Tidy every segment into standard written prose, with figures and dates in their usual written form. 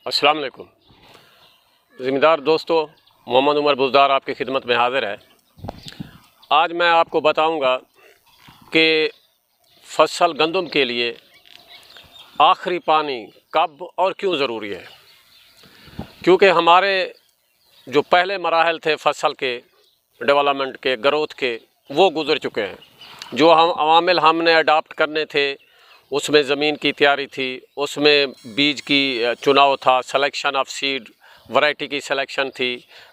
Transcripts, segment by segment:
अस्सलाम वालेकुम। ज़िम्मेदार दोस्तों, मोहम्मद उमर बुज़दार आपकी खिदमत में हाज़िर है। आज मैं आपको बताऊंगा कि फसल गंदम के लिए आखिरी पानी कब और क्यों ज़रूरी है। क्योंकि हमारे जो पहले मराहल थे फसल के डेवलपमेंट के, ग्रोथ के, वो गुज़र चुके हैं। जो हम अवामिल हमने अडाप्ट करने थे, उसमें ज़मीन की तैयारी थी, उसमें बीज की चुनाव था, सिलेक्शन ऑफ सीड, वैरायटी की सिलेक्शन थी,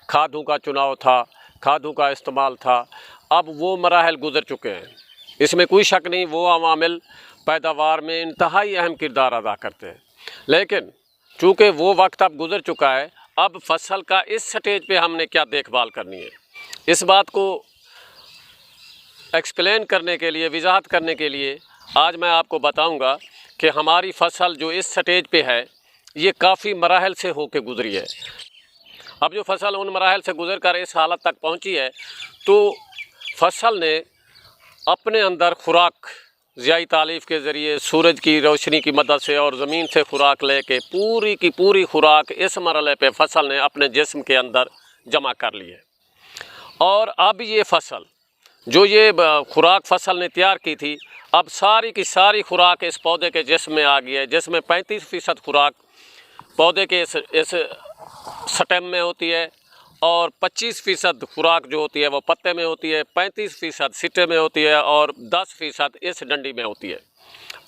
खादों का चुनाव था, खादों का इस्तेमाल था। अब वो मराहल गुज़र चुके हैं, इसमें कोई शक नहीं। वो अवामिल पैदावार में इंतहाई अहम किरदार अदा करते हैं, लेकिन चूँकि वो वक्त अब गुज़र चुका है, अब फसल का इस स्टेज पे हमने क्या देखभाल करनी है, इस बात को एक्सप्लेन करने के लिए, वजाहत करने के लिए आज मैं आपको बताऊंगा कि हमारी फसल जो इस स्टेज पे है, ये काफ़ी मराहल से होके गुज़री है। अब जो फसल उन मराहल से गुज़र कर इस हालत तक पहुंची है, तो फसल ने अपने अंदर खुराक ज़ियाई तालीफ़ के ज़रिए, सूरज की रोशनी की मदद से और ज़मीन से खुराक लेके पूरी की पूरी खुराक इस मरहले पे फसल ने अपने जिस्म के अंदर जमा कर ली है। और अब ये फसल जो ये खुराक फसल ने तैयार की थी, अब सारी की सारी खुराक इस पौधे के जिस्म में आ गई है, जिसमें 35% खुराक पौधे के इस स्टेम में होती है और 25% खुराक जो होती है वो पत्ते में होती है, 35% सिट्टे में होती है और 10% इस डंडी में होती है।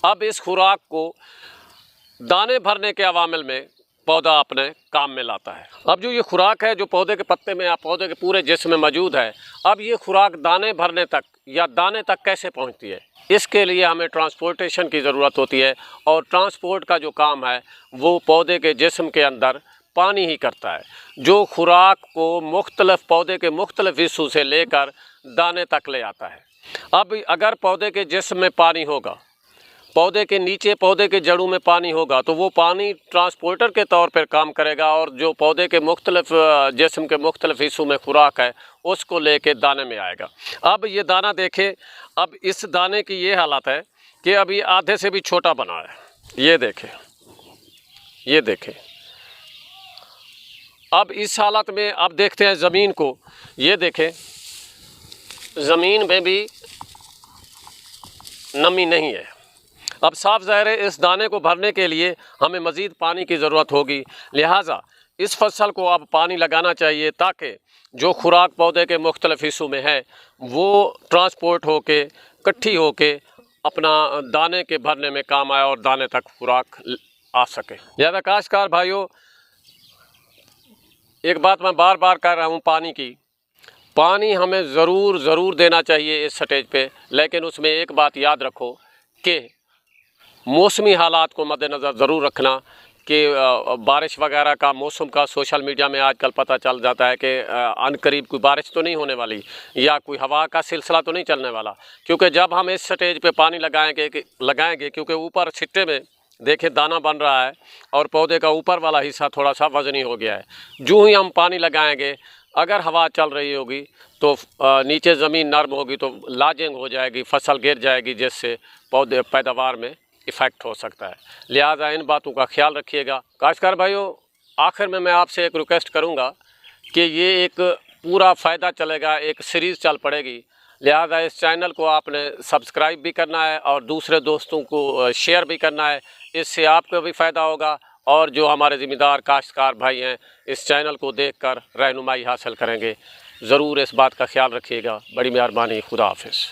अब इस खुराक को दाने भरने के अवामिल में पौधा अपने काम में लाता है। अब जो ये खुराक है जो पौधे के पत्ते में या पौधे के पूरे जिस्म में मौजूद है, अब ये खुराक दाने भरने तक या दाने तक कैसे पहुंचती है, इसके लिए हमें ट्रांसपोर्टेशन की ज़रूरत होती है। और ट्रांसपोर्ट का जो काम है वो पौधे के जिस्म के अंदर पानी ही करता है, जो खुराक को मुख्तलिफ पौधे के मुख्तलिफ हिस्सों से लेकर दाने तक ले आता है। अब अगर पौधे के जिस्म में पानी होगा, पौधे के नीचे पौधे के जड़ों में पानी होगा, तो वो पानी ट्रांसपोर्टर के तौर पर काम करेगा और जो पौधे के मुख्तलिफ जिस्म के मुख्तलिफ हिस्सों में खुराक है उसको लेके दाने में आएगा। अब ये दाना देखें, अब इस दाने की ये हालत है कि अभी आधे से भी छोटा बना है। ये देखें, ये देखें। अब इस हालत में अब देखते हैं ज़मीन को। ये देखें, ज़मीन में भी नमी नहीं है। अब साफ ज़ाहिर है इस दाने को भरने के लिए हमें मज़ीद पानी की ज़रूरत होगी, लिहाजा इस फसल को अब पानी लगाना चाहिए ताकि जो खुराक पौधे के मुख्तलिफ हिस्सों में है वो ट्रांसपोर्ट होके इकट्ठी होके अपना दाने के भरने में काम आए और दाने तक खुराक आ सके। लिहाजा काश्तकार भाइयों, एक बात मैं बार बार कह रहा हूँ, पानी हमें ज़रूर देना चाहिए इस स्टेज पे, लेकिन उसमें एक बात याद रखो कि मौसमी हालात को मद्देनज़र ज़रूर रखना कि बारिश वगैरह का मौसम का सोशल मीडिया में आजकल पता चल जाता है कि अनकरीब कोई बारिश तो नहीं होने वाली या कोई हवा का सिलसिला तो नहीं चलने वाला। क्योंकि जब हम इस स्टेज पे पानी लगाएंगे क्योंकि ऊपर छिट्टे में देखें दाना बन रहा है और पौधे का ऊपर वाला हिस्सा थोड़ा सा वज़नी हो गया है। जो ही हम पानी लगाएंगे, अगर हवा चल रही होगी तो नीचे ज़मीन नरम होगी तो लाजिंग हो जाएगी, फसल गिर जाएगी, जिससे पौधे पैदावार में इफ़ेक्ट हो सकता है। लिहाजा इन बातों का ख्याल रखिएगा। काश्तकार भाइयों, आखिर में मैं आपसे एक रिक्वेस्ट करूंगा कि ये एक पूरा फ़ायदा चलेगा, एक सीरीज़ चल पड़ेगी, लिहाजा इस चैनल को आपने सब्सक्राइब भी करना है और दूसरे दोस्तों को शेयर भी करना है। इससे आपको भी फ़ायदा होगा और जो हमारे ज़िम्मेदार काश्तकार भाई हैं इस चैनल को देखकर रहनुमाई हासिल करेंगे। ज़रूर इस बात का ख्याल रखिएगा। बड़ी मेहरबानी। खुदा हाफिज़।